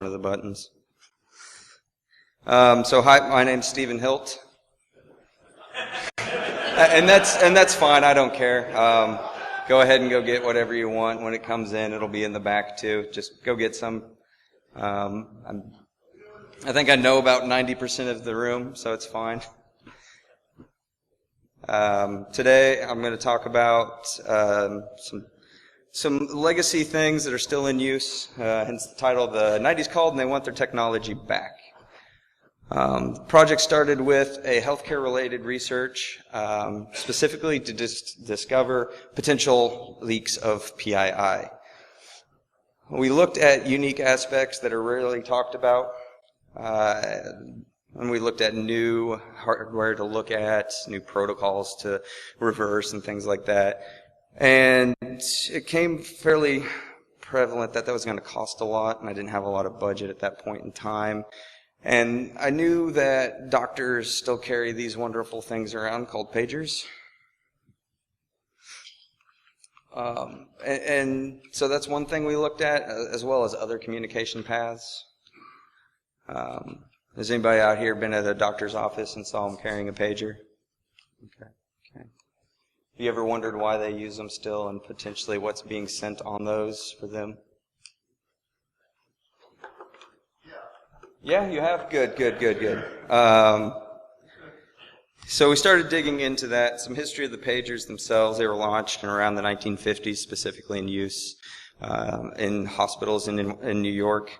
of the buttons. So hi, my name's Stephen Hilt. And that's fine, I don't care. Go ahead and go get whatever you want. When it comes in, it'll be in the back too. Just go get some. I think I know about 90% of the room, so it's fine. Today I'm going to talk about some legacy things that are still in use, hence the title. The 90s called and they want their technology back. The project started with a healthcare-related research, specifically to discover potential leaks of PII. We looked at unique aspects that are rarely talked about, and we looked at new hardware to look at, new protocols to reverse and things like that. And it came fairly prevalent that was going to cost a lot, and I didn't have a lot of budget at that point in time. And I knew that doctors still carry these wonderful things around called pagers. And so that's one thing we looked at, as well as other communication paths. Has anybody out here been at a doctor's office and saw them carrying a pager? Okay. Have you ever wondered why they use them still and potentially what's being sent on those for them? Yeah, you have? Good. So we started digging into that. Some history of the pagers themselves. They were launched in around the 1950s, specifically in use in hospitals in New York.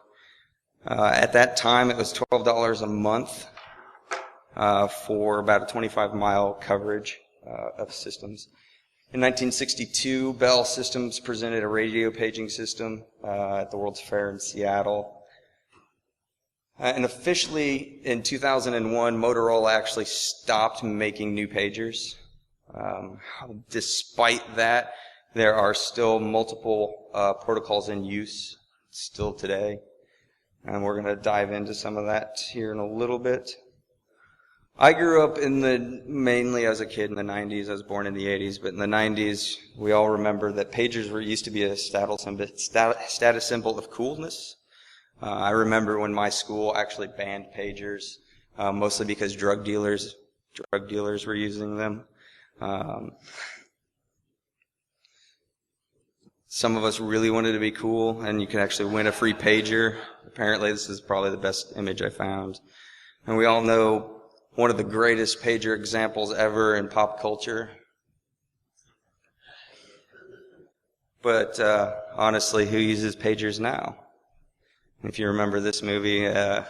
At that time, it was $12 a month for about a 25-mile coverage of systems. In 1962, Bell Systems presented a radio paging system at the World's Fair in Seattle. And officially, in 2001, Motorola actually stopped making new pagers. Despite that, there are still multiple protocols in use still today. And we're going to dive into some of that here in a little bit. I grew up mainly as a kid in the 90s. I was born in the 80s, but in the 90s, we all remember that pagers used to be a status symbol of coolness. I remember when my school actually banned pagers, mostly because drug dealers were using them. Some of us really wanted to be cool, and you could actually win a free pager. Apparently, this is probably the best image I found. And we all know one of the greatest pager examples ever in pop culture. But honestly, who uses pagers now? If you remember this movie, The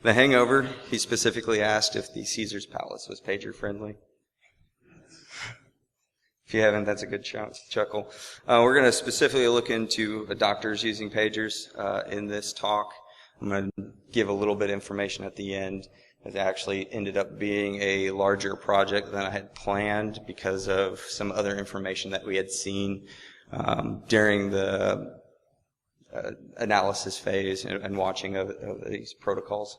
Hangover, he specifically asked if the Caesar's Palace was pager-friendly. If you haven't, that's a good chuckle. We're going to specifically look into doctors using pagers in this talk. I'm going to give a little bit of information at the end. It actually ended up being a larger project than I had planned because of some other information that we had seen during the analysis phase and watching of these protocols.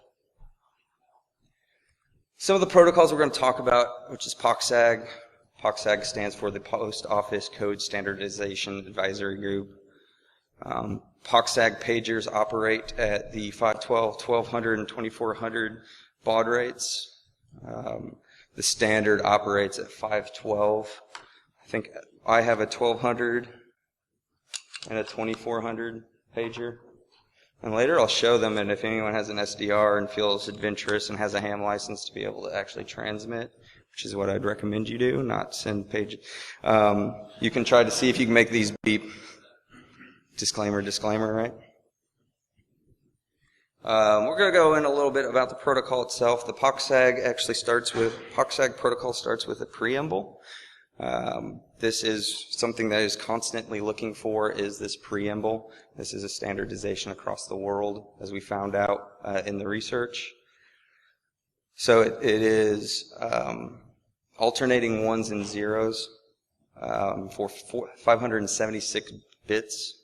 Some of the protocols we're going to talk about, which is POCSAG. POCSAG stands for the Post Office Code Standardization Advisory Group. POCSAG pagers operate at the 512, 1200, and 2400 baud rates. The standard operates at 512. I think I have a 1200 and a 2400 pager. And later I'll show them, and if anyone has an SDR and feels adventurous and has a ham license to be able to actually transmit, which is what I'd recommend you do, not send pages. You can try to see if you can make these beep. Disclaimer, right? We're going to go in a little bit about the protocol itself. The POCSAG protocol starts with a preamble. This is something that is constantly looking for is this preamble. This is a standardization across the world, as we found out in the research. So it is alternating ones and zeros for 576 bits.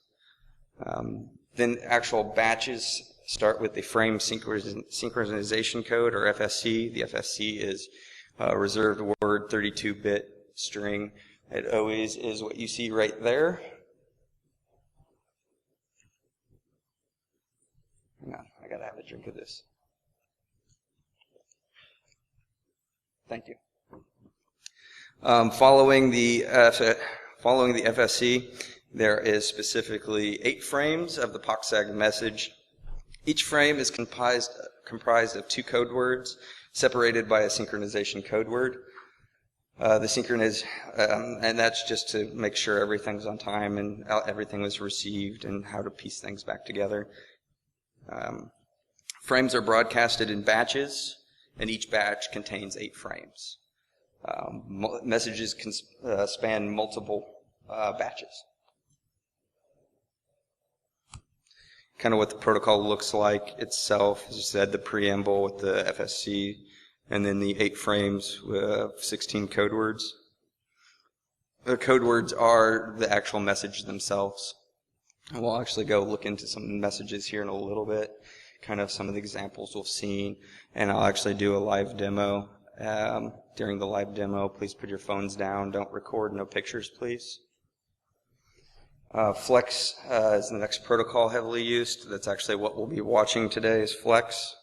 Then actual batches start with the frame synchronization code, or FSC. The FSC is reserved word 32-bit string. It always is what you see right there. Hang on, I gotta have a drink of this. Thank you. Following the FSC, there is specifically 8 frames of the POCSAG message. Each frame is comprised of 2 code words separated by a synchronization code word. And that's just to make sure everything's on time and everything was received and how to piece things back together. Frames are broadcasted in batches, and each batch contains 8 frames. Messages can span multiple batches. Kind of what the protocol looks like itself, as you said, the preamble with the FSC, and then the 8 frames with 16 code words. The code words are the actual message themselves. And we'll actually go look into some messages here in a little bit, kind of some of the examples we've seen, and I'll actually do a live demo. During the live demo, please put your phones down. Don't record, no pictures, please. Flex is the next protocol heavily used. That's actually what we'll be watching today is Flex.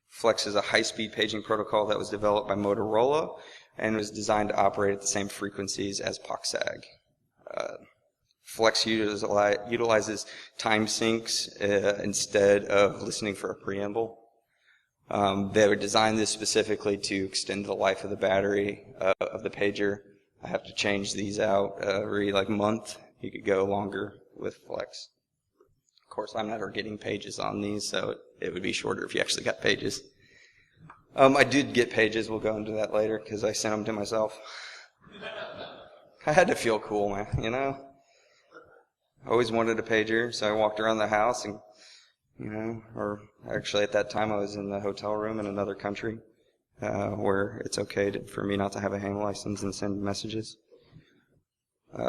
Flex is a high-speed paging protocol that was developed by Motorola and was designed to operate at the same frequencies as POCSAG. Flex utilizes time syncs instead of listening for a preamble. They would design this specifically to extend the life of the battery of the pager. I have to change these out every month. You could go longer with Flex. Of course, I'm never getting pages on these, so it would be shorter if you actually got pages. I did get pages. We'll go into that later because I sent them to myself. I had to feel cool, man, you know? I always wanted a pager, so I walked around the house and, or actually at that time I was in the hotel room in another country where it's okay for me not to have a ham license and send messages.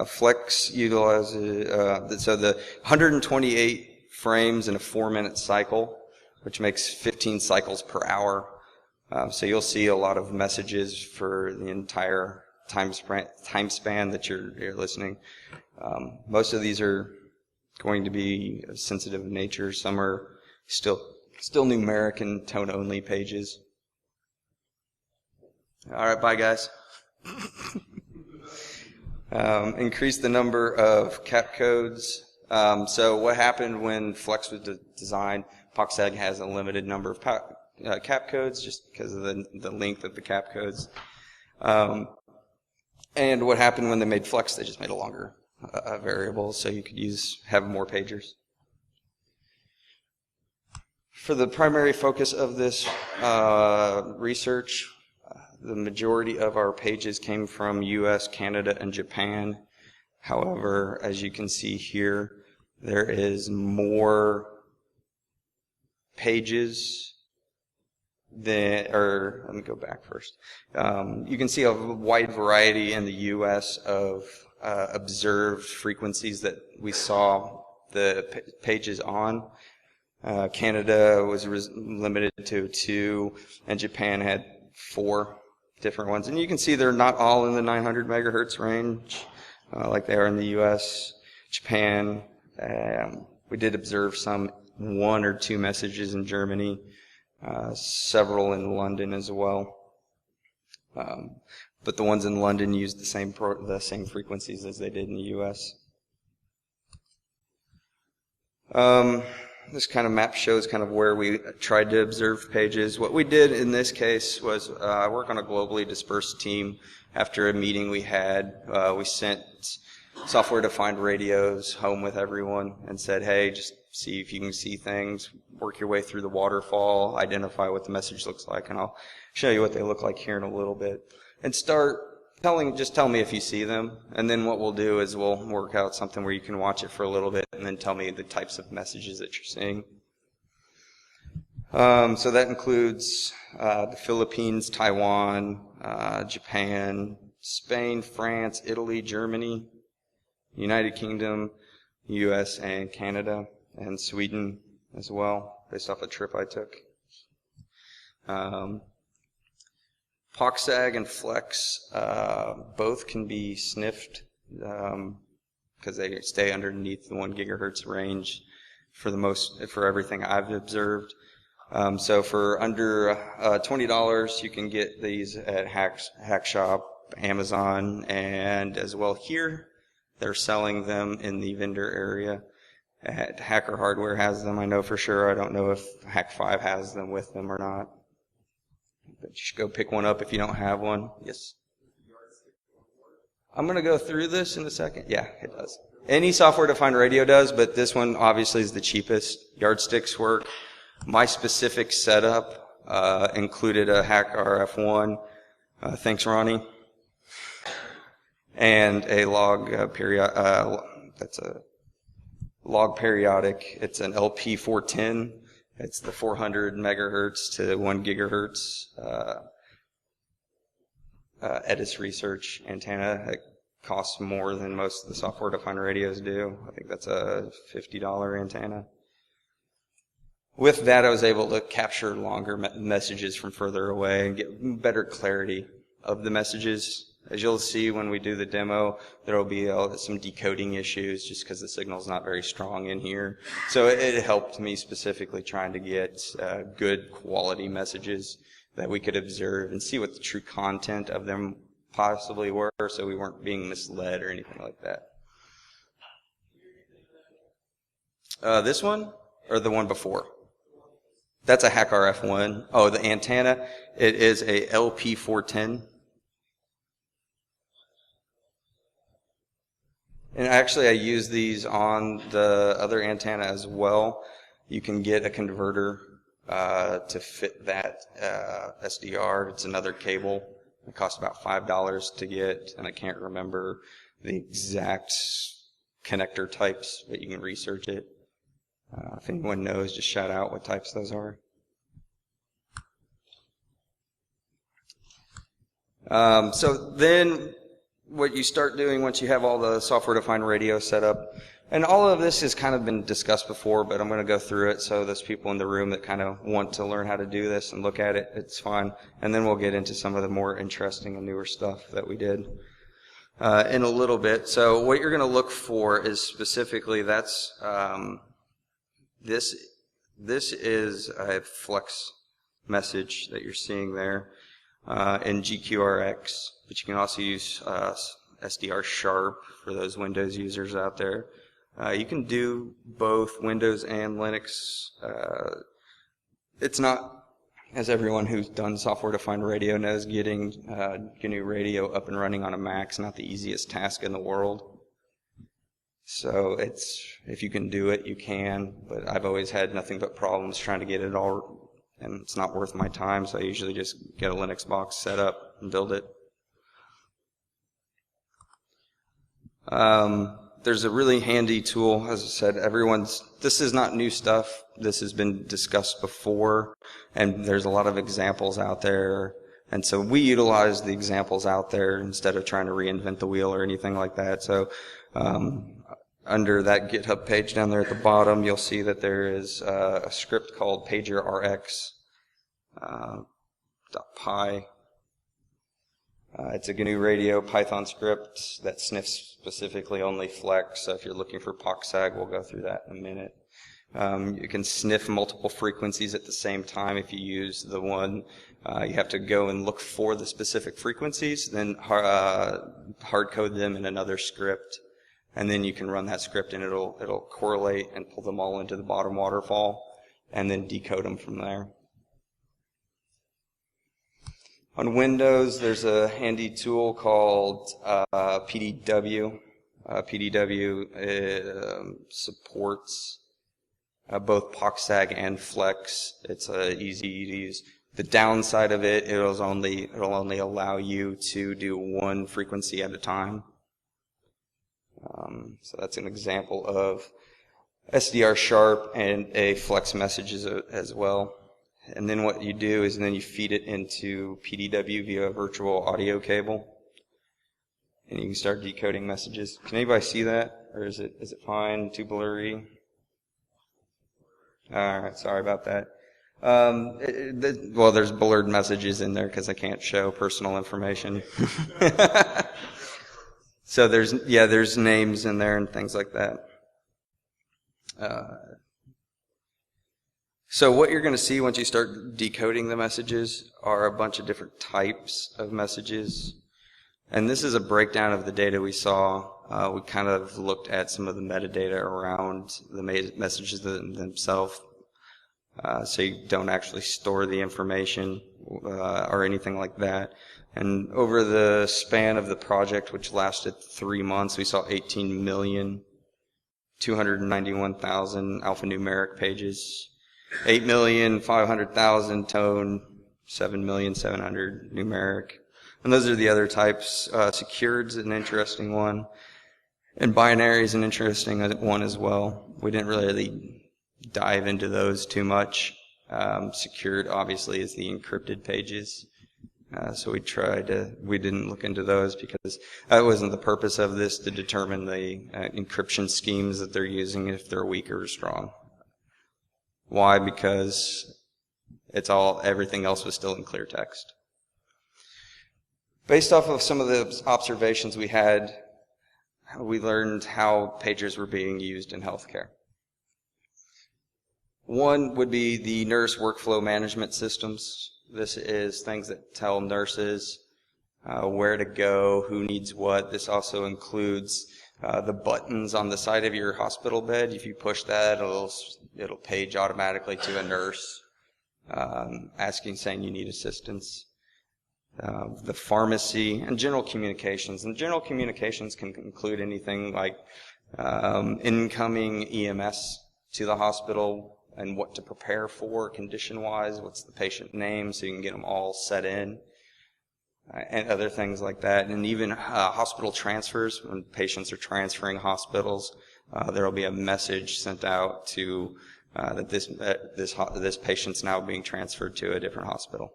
Flex utilizes, so the 128 frames in a 4-minute cycle, which makes 15 cycles per hour. So you'll see a lot of messages for the entire time span that you're listening. Most of these are going to be sensitive in nature. Some are still numeric and tone-only pages. All right, bye, guys. Increase the number of cap codes. So what happened when Flex was designed, POCSAG has a limited number of cap codes just because of the length of the cap codes. And what happened when they made Flex, they just made a longer variable so you could have more pagers. For the primary focus of this research, the majority of our pages came from US, Canada, and Japan. However, as you can see here, there is more pages let me go back first. You can see a wide variety in the US of observed frequencies that we saw the pages on. Canada was limited to 2, and Japan had 4 different ones. And you can see they're not all in the 900 megahertz range like they are in the US. Japan, we did observe some 1 or 2 messages in Germany, several in London as well. But the ones in London used the same frequencies as they did in the US. This kind of map shows kind of where we tried to observe pages. What we did in this case was I work on a globally dispersed team. After a meeting we had, we sent software-defined radios home with everyone and said, hey, just see if you can see things, work your way through the waterfall, identify what the message looks like, and I'll show you what they look like here in a little bit. And just tell me if you see them, and then what we'll do is we'll work out something where you can watch it for a little bit and then tell me the types of messages that you're seeing. So that includes the Philippines, Taiwan, Japan, Spain, France, Italy, Germany, United Kingdom, US, and Canada, and Sweden as well, based off a trip I took. POCSAG and Flex both can be sniffed because they stay underneath the 1 gigahertz range. for everything I've observed. So for under $20, you can get these at Hack Shop, Amazon, and as well here. They're selling them in the vendor area. At Hacker Hardware has them, I know for sure. I don't know if Hack 5 has them with them or not. But you should go pick one up if you don't have one. Yes? I'm going to go through this in a second. Yeah, it does. Any software-defined radio does, but this one obviously is the cheapest. Yardsticks work. My specific setup included a Hack RF1. Thanks, Ronnie. And a log that's a log periodic. It's an LP410. It's the 400 megahertz to 1 gigahertz Edis Research antenna. It costs more than most of the software-defined radios do. I think that's a $50 antenna. With that, I was able to capture longer messages from further away and get better clarity of the messages. As you'll see when we do the demo, there will be some decoding issues just because the signal's not very strong in here. So it helped me specifically trying to get good quality messages that we could observe and see what the true content of them possibly were, so we weren't being misled or anything like that. This one or the one before? That's a Hack RF1. Oh, the antenna, it is a LP410. And actually I use these on the other antenna as well. You can get a converter to fit that SDR. It's another cable. It costs about $5 to get, and I can't remember the exact connector types, but you can research it. If anyone knows, just shout out what types those are. So then what you start doing once you have all the software-defined radio set up, and all of this has kind of been discussed before, but I'm going to go through it so there's people in the room that kind of want to learn how to do this and look at it. It's fun. And then we'll get into some of the more interesting and newer stuff that we did in a little bit. So what you're going to look for is specifically this is a flex message that you're seeing there in gr-mixalot, but you can also use SDR Sharp for those Windows users out there. You can do both Windows and Linux. It's not, as everyone who's done software-defined radio knows, getting GNU Radio up and running on a Mac's not the easiest task in the world. So if you can do it, you can, but I've always had nothing but problems trying to get it all, and it's not worth my time, so I usually just get a Linux box set up and build it. There's a really handy tool, as I said, this is not new stuff. This has been discussed before, and there's a lot of examples out there. And so we utilize the examples out there instead of trying to reinvent the wheel or anything like that. So under that GitHub page down there at the bottom, you'll see that there is a script called pagerrx.py. It's a GNU Radio Python script that sniffs specifically only flex. So if you're looking for POC-SAG, we'll go through that in a minute. You can sniff multiple frequencies at the same time if you use the one. You have to go and look for the specific frequencies, then hard code them in another script, and then you can run that script and it'll correlate and pull them all into the bottom waterfall, and then decode them from there. On Windows, there's a handy tool called PDW. PDW supports both POC-SAG and Flex. It's easy to use. The downside of it, it'll only allow you to do one frequency at a time. So that's an example of SDR Sharp and a Flex message as well. And then what you do is then you feed it into PDW via a virtual audio cable, and you can start decoding messages. Can anybody see that, or is it fine? Too blurry? All right, sorry about that. Well, there's blurred messages in there because I can't show personal information. So there's names in there and things like that. So what you're going to see once you start decoding the messages are a bunch of different types of messages. And this is a breakdown of the data we saw. We kind of looked at some of the metadata around the messages themselves. So you don't actually store the information or anything like that. And over the span of the project, which lasted 3 months, we saw 18,291,000 alphanumeric pages, 8,500,000 tone, 7,700,000 numeric. And those are the other types. Secured's an interesting one. And binary is an interesting one as well. We didn't really dive into those too much. Secured, obviously, is the encrypted pages. So we didn't look into those because that wasn't the purpose of this, to determine the encryption schemes that they're using, if they're weak or strong. Why? Because everything else was still in clear text. Based off of some of the observations we had, we learned how pagers were being used in healthcare. One would be the nurse workflow management systems. This is things that tell nurses where to go, who needs what. This also includes the buttons on the side of your hospital bed. If you push that, it'll page automatically to a nurse saying you need assistance. The pharmacy and general communications. And general communications can include anything like incoming EMS to the hospital and what to prepare for condition-wise, what's the patient name so you can get them all set in, and other things like that. And even hospital transfers, when patients are transferring hospitals, there will be a message sent out to that this patient's now being transferred to a different hospital.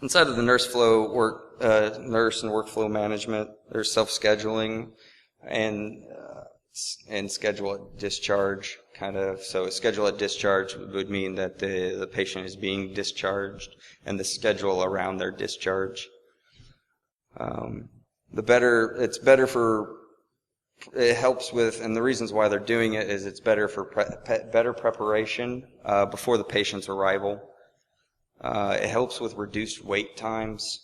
Inside of the nurse and workflow management, there's self-scheduling and schedule at discharge, kind of. So a schedule at discharge would mean that the patient is being discharged, and the schedule around their discharge. It helps with, and the reasons why they're doing it is it's better for better preparation before the patient's arrival. It helps with reduced wait times.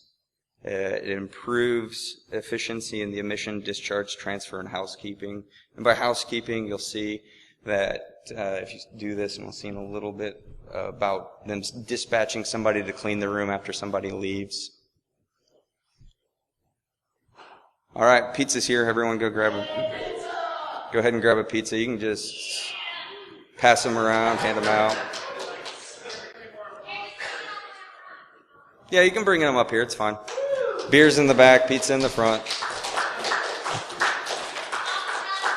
It improves efficiency in the admission, discharge, transfer, and housekeeping. And by housekeeping, you'll see that if you do this, and we'll see in a little bit about them dispatching somebody to clean the room after somebody leaves. All right, pizza's here. Everyone go ahead and grab a pizza. You can just pass them around, hand them out. Yeah, you can bring them up here. It's fine. Beer's in the back, pizza in the front.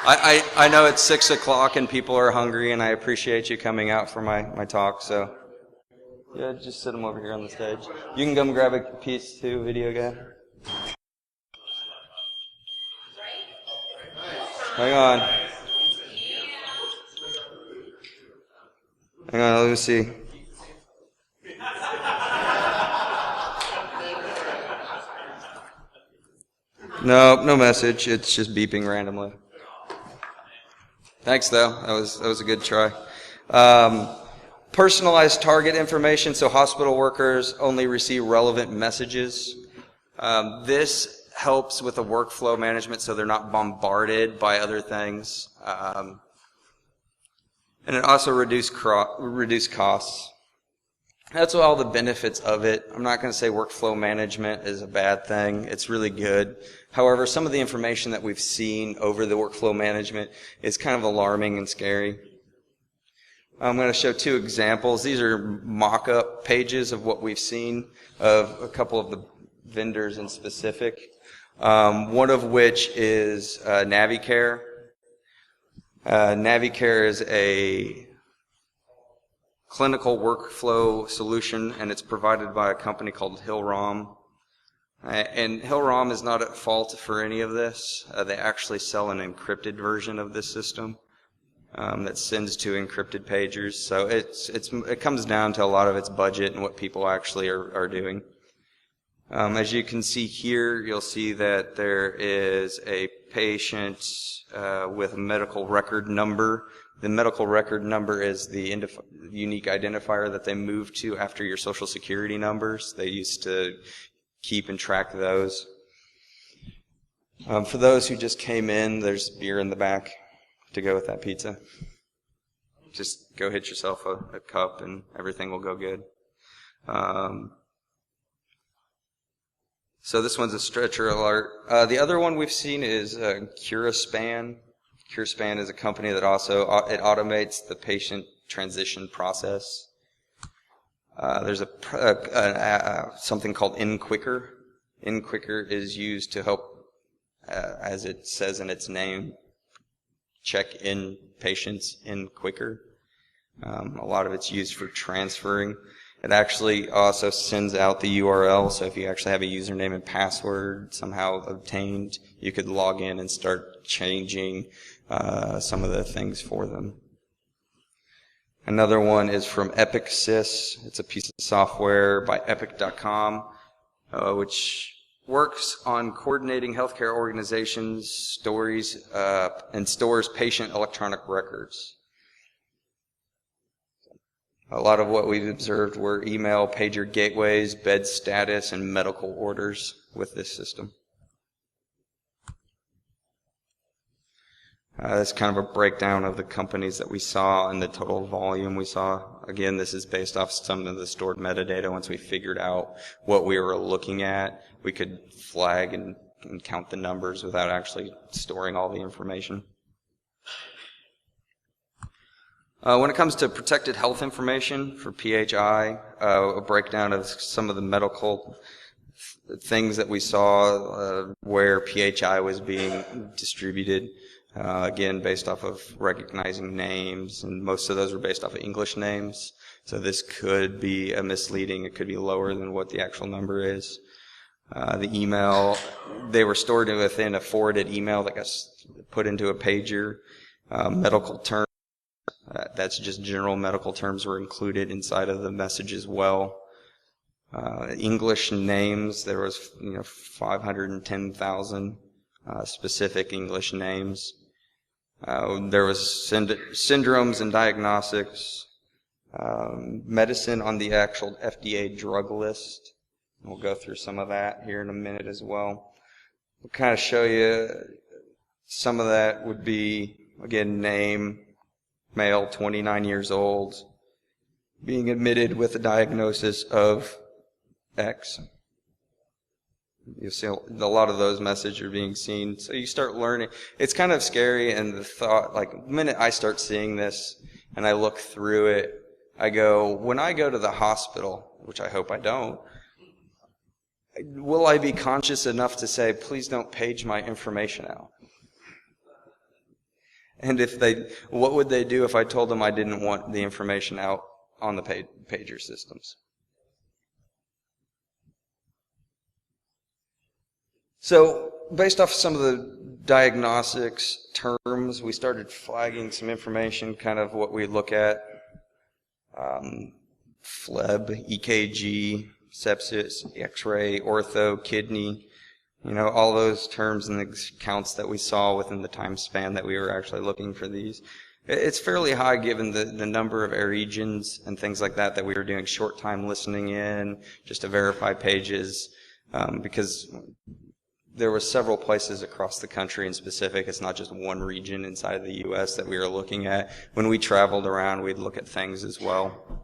I know it's 6 o'clock and people are hungry, and I appreciate you coming out for my talk. So, yeah, just sit them over here on the stage. You can come grab a piece too, video guy. Hang on, let me see. No message. It's just beeping randomly. Thanks, though. That was a good try. Personalized target information, so hospital workers only receive relevant messages. This helps with the workflow management, so they're not bombarded by other things. And it also reduce costs. That's all the benefits of it. I'm not going to say workflow management is a bad thing. It's really good. However, some of the information that we've seen over the workflow management is kind of alarming and scary. I'm going to show 2 examples. These are mock-up pages of what we've seen of a couple of the vendors in specific. One of which is Navicare. Navicare is a clinical workflow solution, and it's provided by a company called Hillrom. And Hillrom is not at fault for any of this. They actually sell an encrypted version of this system that sends to encrypted pagers. So it comes down to a lot of its budget and what people actually are doing. As you can see here, you'll see that there is a patient with a medical record number The medical record number is the unique identifier that they moved to after your social security numbers. They used to keep and track those. For those who just came in, there's beer in the back to go with that pizza. Just go hit yourself a cup and everything will go good. So this one's a stretcher alert. The other one we've seen is gr-mixalot. gr-mixalot is a company that it automates the patient transition process. There's something called InQuicker. InQuicker is used to help, as it says in its name, check in patients in quicker. A lot of it's used for transferring. It actually also sends out the URL, so if you actually have a username and password somehow obtained, you could log in and start changing some of the things for them. Another one is from EpicSys. It's a piece of software by Epic.com, which works on coordinating healthcare organizations' stories and stores patient electronic records. A lot of what we've observed were email, pager gateways, bed status, and medical orders with this system. That's kind of a breakdown of the companies that we saw and the total volume we saw. Again, this is based off some of the stored metadata. Once we figured out what we were looking at, we could flag and count the numbers without actually storing all the information. When it comes to protected health information for PHI, a breakdown of some of the medical things that we saw where PHI was being distributed. Again, based off of recognizing names, and most of those were based off of English names. So this could be a misleading. It could be lower than what the actual number is. The email, they were stored within a forwarded email that got put into a pager. Medical terms, that's just general medical terms were included inside of the message as well. English names, there was 510,000 specific English names. There was syndromes and diagnostics, medicine on the actual FDA drug list. We'll go through some of that here in a minute as well. We'll kind of show you some of that would be, again, name, male, 29 years old, being admitted with a diagnosis of X. You see a lot of those messages are being seen. So you start learning. It's kind of scary, and the thought, like, the minute I start seeing this and I look through it, I go, when I go to the hospital, which I hope I don't, will I be conscious enough to say, please don't page my information out? And what would they do if I told them I didn't want the information out on the pager systems? So, based off some of the diagnostics terms, we started flagging some information, kind of what we look at. Phleb, EKG, sepsis, X-ray, ortho, kidney, all those terms and the counts that we saw within the time span that we were actually looking for these. It's fairly high given the number of regions and things like that we were doing short time listening in just to verify pages, because there were several places across the country in specific. It's not just one region inside of the U.S. that we were looking at. When we traveled around, we'd look at things as well.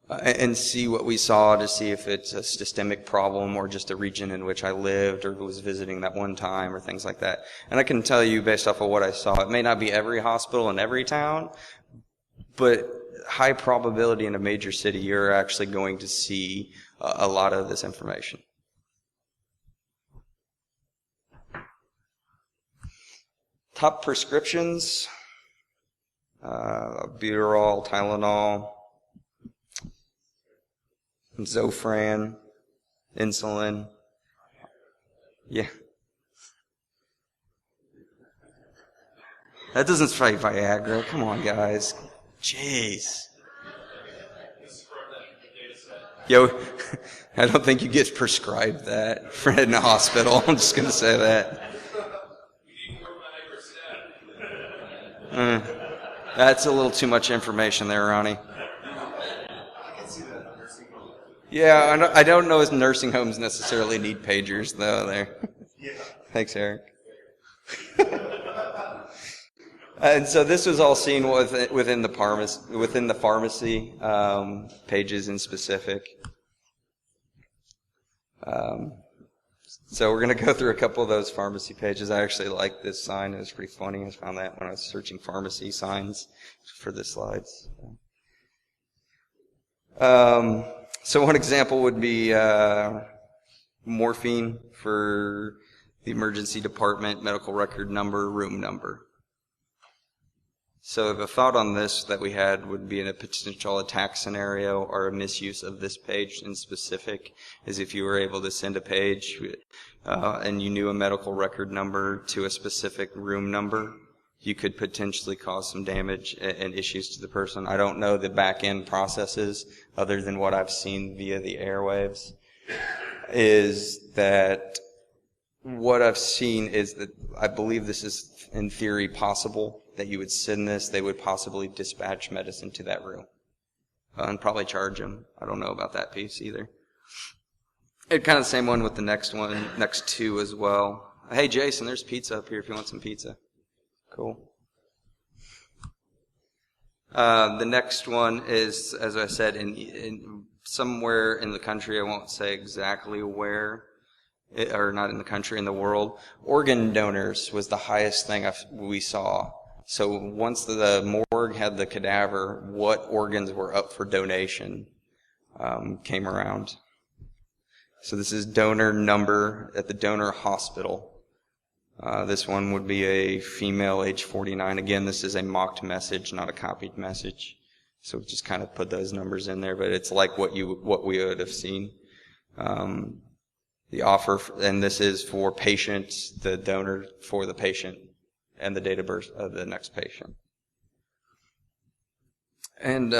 And see what we saw to see if it's a systemic problem or just a region in which I lived or was visiting that one time or things like that. And I can tell you based off of what I saw, it may not be every hospital in every town, but high probability in a major city you're actually going to see a lot of this information. Top prescriptions, Buterol, Tylenol, Zofran, insulin. Yeah. That doesn't fight Viagra. Come on, guys. Jeez. Yo, I don't think you get prescribed that in the hospital. I'm just going to say that. That's a little too much information there, Ronnie. Yeah, I don't know if nursing homes necessarily need pagers, though. There. Thanks, Eric. And so this was all seen within the pharmacy pages in specific. So we're going to go through a couple of those pharmacy pages. I actually like this sign. It was pretty funny. I found that when I was searching pharmacy signs for the slides. So one example would be morphine for the emergency department, medical record number, room number. So the thought on this that we had would be in a potential attack scenario or a misuse of this page in specific is if you were able to send a page and you knew a medical record number to a specific room number, you could potentially cause some damage and issues to the person. I don't know the back-end processes other than what I've seen via the airwaves. Is that what I've seen is that I believe this is in theory possible, that you would send this, they would possibly dispatch medicine to that room and probably charge them. I don't know about that piece either. It kind of the same one with the next two as well. Hey Jason, there's pizza up here if you want some pizza. Cool. The next one is, as I said, in somewhere in the country. I won't say exactly where, or not in the country, in the world. Organ donors was the highest thing we saw. So once the morgue had the cadaver, what organs were up for donation came around. So this is donor number at the donor hospital. This one would be a female, age 49. Again, this is a mocked message, not a copied message. So we just kind of put those numbers in there, but it's like what we would have seen. The offer, and this is for patients, the donor for the patient, and the date of birth of the next patient. And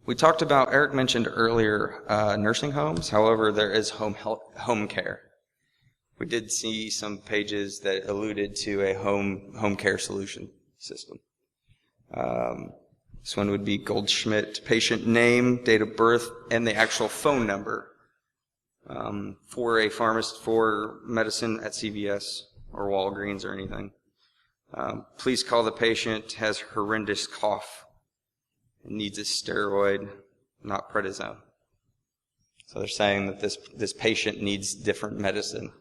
we talked about, Eric mentioned earlier, nursing homes. However, there is home care. We did see some pages that alluded to a home care solution system. This one would be Goldschmidt, patient name, date of birth, and the actual phone number for a pharmacist for medicine at CVS or Walgreens or anything. Please call the patient, has horrendous cough, and needs a steroid, not prednisone. So they're saying that this patient needs different medicine.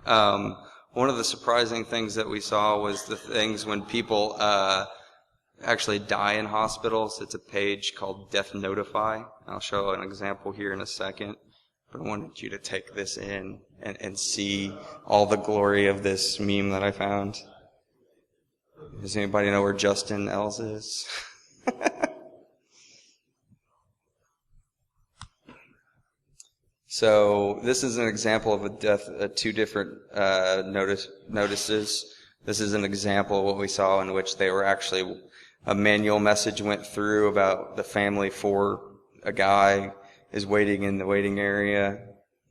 One of the surprising things that we saw was the things when people actually die in hospitals. It's a page called Death Notify. I'll show an example here in a second, but I wanted you to take this in and see all the glory of this meme that I found. Does anybody know where Justin Els is? So this is an example of a death, two different notices. This is an example of what we saw in which they were actually, a manual message went through about the family for a guy is waiting in the waiting area,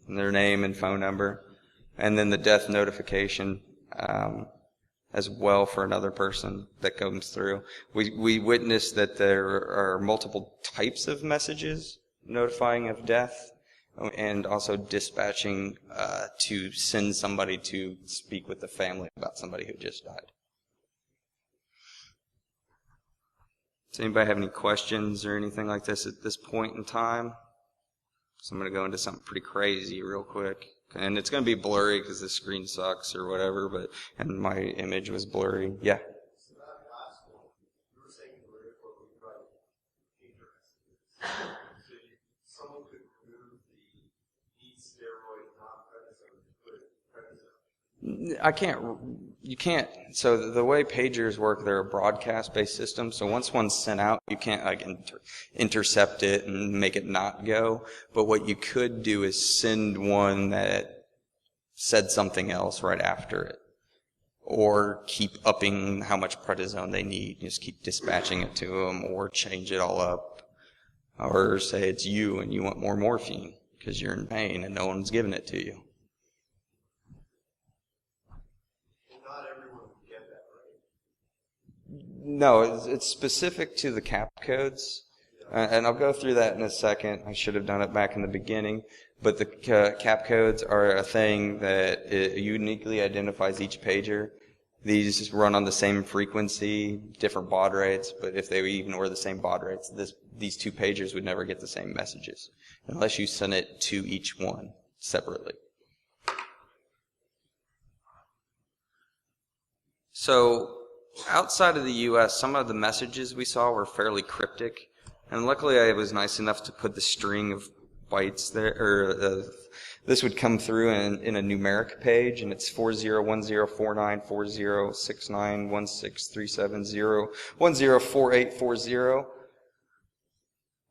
and their name and phone number, and then the death notification as well for another person that comes through. We witnessed that there are multiple types of messages notifying of death, and also dispatching to send somebody to speak with the family about somebody who just died. Does anybody have any questions or anything like this at this point in time? So I'm going to go into something pretty crazy real quick. And it's going to be blurry because the screen sucks or whatever, and my image was blurry. Yeah? You can't, so the way pagers work, they're a broadcast-based system, so once one's sent out, you can't intercept it and make it not go, but what you could do is send one that said something else right after it, or keep upping how much prednisone they need, just keep dispatching it to them, or change it all up, or say it's you and you want more morphine. because you're in pain and no one's giving it to you. Not everyone can get that, right? No, it's specific to the cap codes, and I'll go through that in a second. I should have done it back in the beginning, but the cap codes are a thing that uniquely identifies each pager. These run on the same frequency, different baud rates, but if they even were the same baud rates, these two pagers would never get the same messages unless you send it to each one separately. So outside of the U.S., some of the messages we saw were fairly cryptic, and luckily I was nice enough to put the string of bytes there, or this would come through in a numeric page, and it's 4010494069163710104840.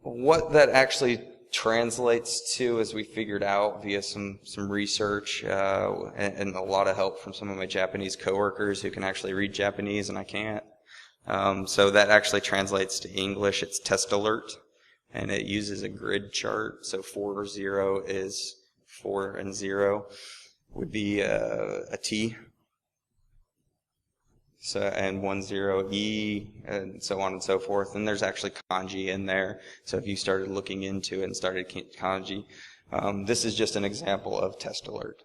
What that actually translates to, as we figured out via some research and a lot of help from some of my Japanese coworkers who can actually read Japanese and I can't. So that actually translates to English. It's test alert, and it uses a grid chart. So 40 is 4 and 0 would be a T. So, and 10 E, and so on and so forth. And there's actually kanji in there. So if you started looking into it and started kanji, this is just an example of test alert.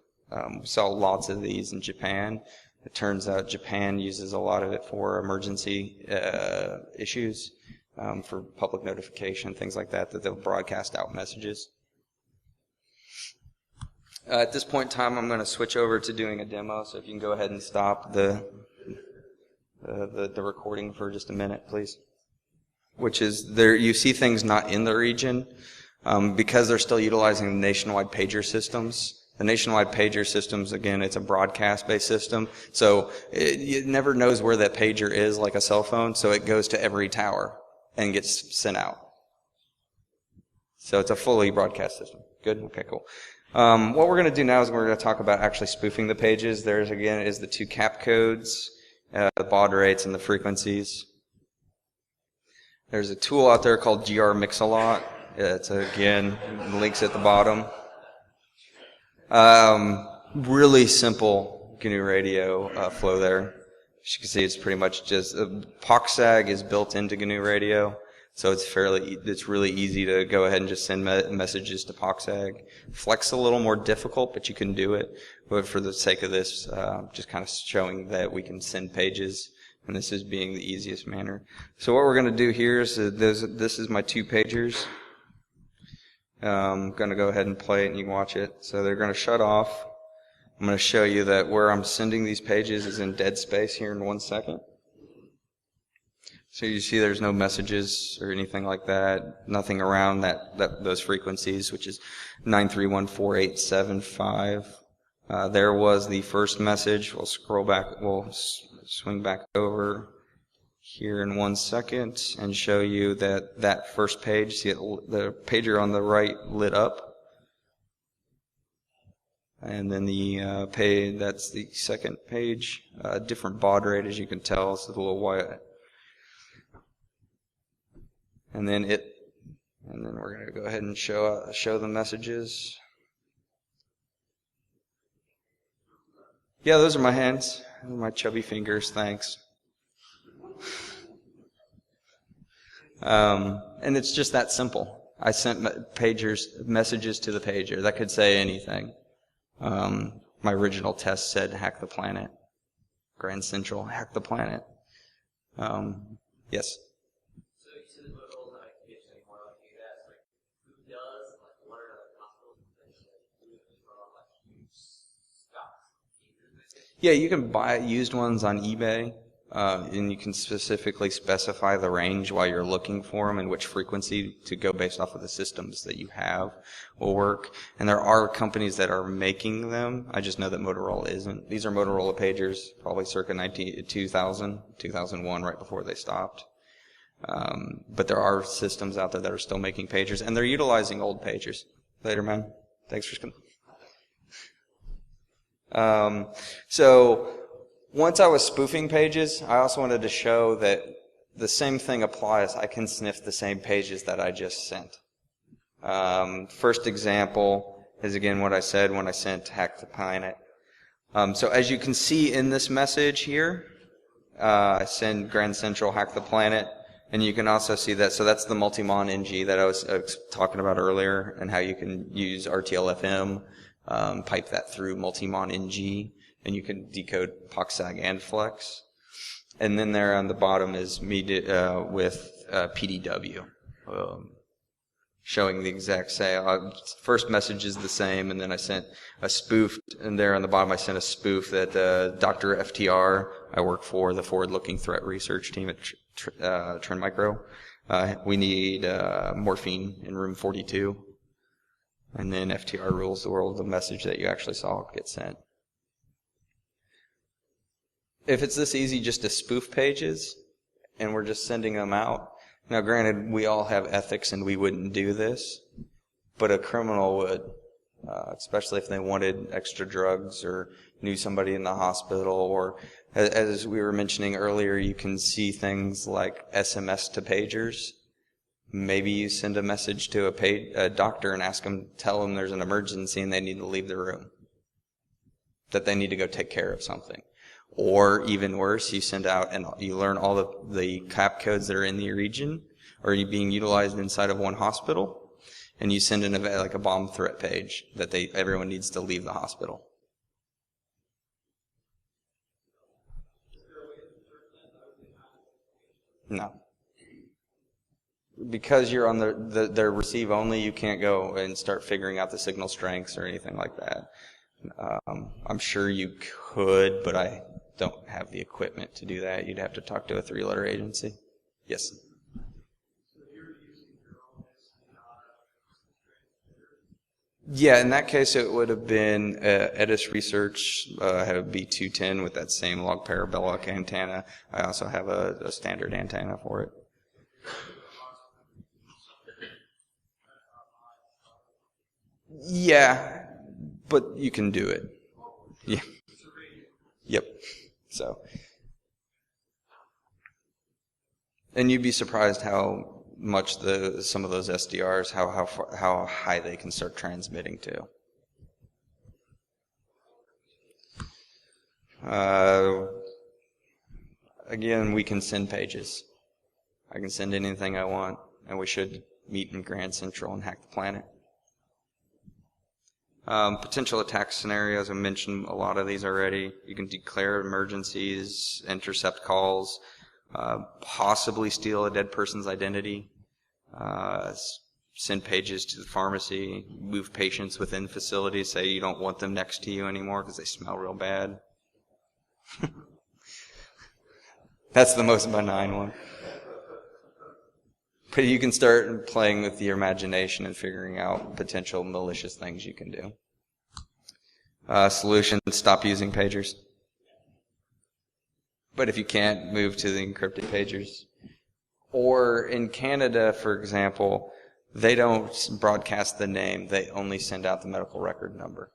We saw lots of these in Japan. It turns out Japan uses a lot of it for emergency issues, for public notification, things like that they'll broadcast out messages. At this point in time, I'm going to switch over to doing a demo, so if you can go ahead and stop the recording for just a minute, please. Which is, there you see things not in the region, because they're still utilizing the nationwide pager systems. The nationwide pager systems, again, it's a broadcast-based system, so it never knows where that pager is like a cell phone, so it goes to every tower and gets sent out. So it's a fully broadcast system. Good? Okay, cool. What we're going to do now is we're going to talk about actually spoofing the pages. There's, again, is the two cap codes, the baud rates, and the frequencies. There's a tool out there called gr-mixalot. It's, again, links at the bottom. Really simple GNU radio flow there. As you can see, it's pretty much just POCSAG is built into GNU radio, so it's really easy to go ahead and just send messages to POCSAG. Flex a little more difficult, but you can do it. But for the sake of this, just kind of showing that we can send pages, and this is being the easiest manner. So what we're going to do here is this is my two pagers. I'm going to go ahead and play it, and you can watch it. So they're going to shut off. I'm going to show you that where I'm sending these pages is in dead space here in 1 second. So you see there's no messages or anything like that, nothing around those frequencies, which is 9314875. There was the first message. We'll scroll back, we'll swing back over here in 1 second and show you that first page. See the pager on the right lit up. And then the page, that's the second page. Different baud rate, as you can tell. It's a little white. And then we're going to go ahead and show the messages. Yeah, those are my hands. Those are my chubby fingers. Thanks. And it's just that simple. I sent messages to the pager. That could say anything. My original test said hack the planet. Grand Central, hack the planet. Yes? So you said about all the IPH anymore, like you asked, like who does, like what are the hospitals and things that do for like huge stocks? Yeah, you can buy used ones on eBay. And you can specifically specify the range while you're looking for them and which frequency to go based off of the systems that you have will work. And there are companies that are making them. I just know that Motorola isn't. These are Motorola pagers, probably circa 2000, 2001, right before they stopped. But there are systems out there that are still making pagers, and they're utilizing old pagers. Later, man. Thanks for coming. So once I was spoofing pages, I also wanted to show that the same thing applies. I can sniff the same pages that I just sent. First example is again what I said when I sent Hack the Planet. So as you can see in this message here, I send Grand Central Hack the Planet, and you can also see that. So that's the multi-mon NG that I was talking about earlier, and how you can use RTLFM, pipe that through multi-mon NG, and you can decode POCSAG and Flex. And then there on the bottom is me with PDW, showing the exact same. First message is the same, and then I sent a spoof, and there on the bottom I sent a spoof that Dr. FTR, I work for the forward-looking threat research team at Trend Micro. We need morphine in room 42. And then FTR rules the world, the message that you actually saw get sent. If it's this easy just to spoof pages, and we're just sending them out, now granted, we all have ethics and we wouldn't do this, but a criminal would, especially if they wanted extra drugs or knew somebody in the hospital, or as we were mentioning earlier, you can see things like SMS to pagers. Maybe you send a message to a doctor and tell them there's an emergency and they need to leave the room, that they need to go take care of something. Or even worse, you send out and you learn all the CAP codes that are in the region or being utilized inside of one hospital, and you send in like a bomb threat page that everyone needs to leave the hospital. No. Because you're on their receive only, you can't go and start figuring out the signal strengths or anything like that. I'm sure you could, but I don't have the equipment to do that. You'd have to talk to a 3-letter agency. Yes? So you're using your own SDR? Yeah, in that case it would have been Edis Research, had a B210 with that same log parabolic antenna. I also have a standard antenna for it. Yeah, but you can do it. Yeah. Yep. So, and you'd be surprised how much some of those SDRs, how high they can start transmitting to. Again, we can send pages. I can send anything I want, and we should meet in Grand Central and hack the planet. Potential attack scenarios, I mentioned a lot of these already. You can declare emergencies, intercept calls, possibly steal a dead person's identity, send pages to the pharmacy, move patients within facilities, say you don't want them next to you anymore because they smell real bad. That's the most benign one. But you can start playing with your imagination and figuring out potential malicious things you can do. Solution, stop using pagers. But if you can't, move to the encrypted pagers. Or in Canada, for example, they don't broadcast the name. They only send out the medical record number.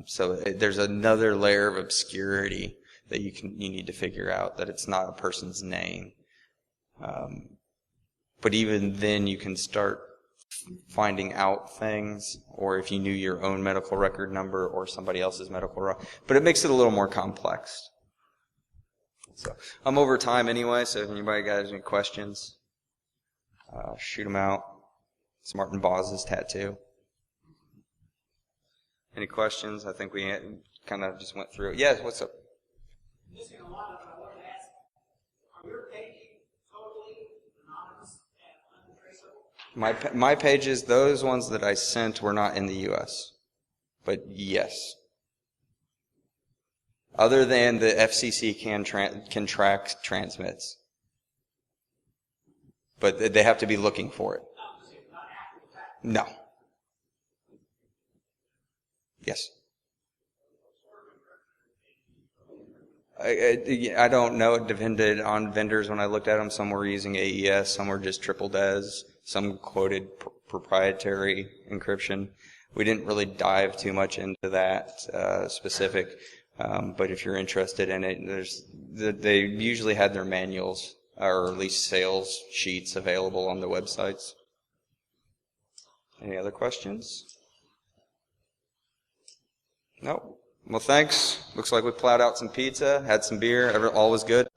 So there's another layer of obscurity that you need to figure out, that it's not a person's name. But even then, you can start finding out things, or if you knew your own medical record number or somebody else's medical record. But it makes it a little more complex. So I'm over time anyway, so if anybody got any questions, shoot them out. It's Martin Boz's tattoo. Any questions? I think we kind of just went through it. Yes, what's up? Missing a lot of what I wanted to ask. Are your pages totally anonymous and untraceable? My pages, those ones that I sent were not in the U.S. But yes. Other than the FCC can track transmits. But they have to be looking for it. Not after the fact. No. Yes. I don't know. It depended on vendors when I looked at them. Some were using AES, some were just triple DES, some quoted proprietary encryption. We didn't really dive too much into that specific, but if you're interested in it, they usually had their manuals or at least sales sheets available on the websites. Any other questions? No? Well, thanks. Looks like we plowed out some pizza, had some beer, all was good.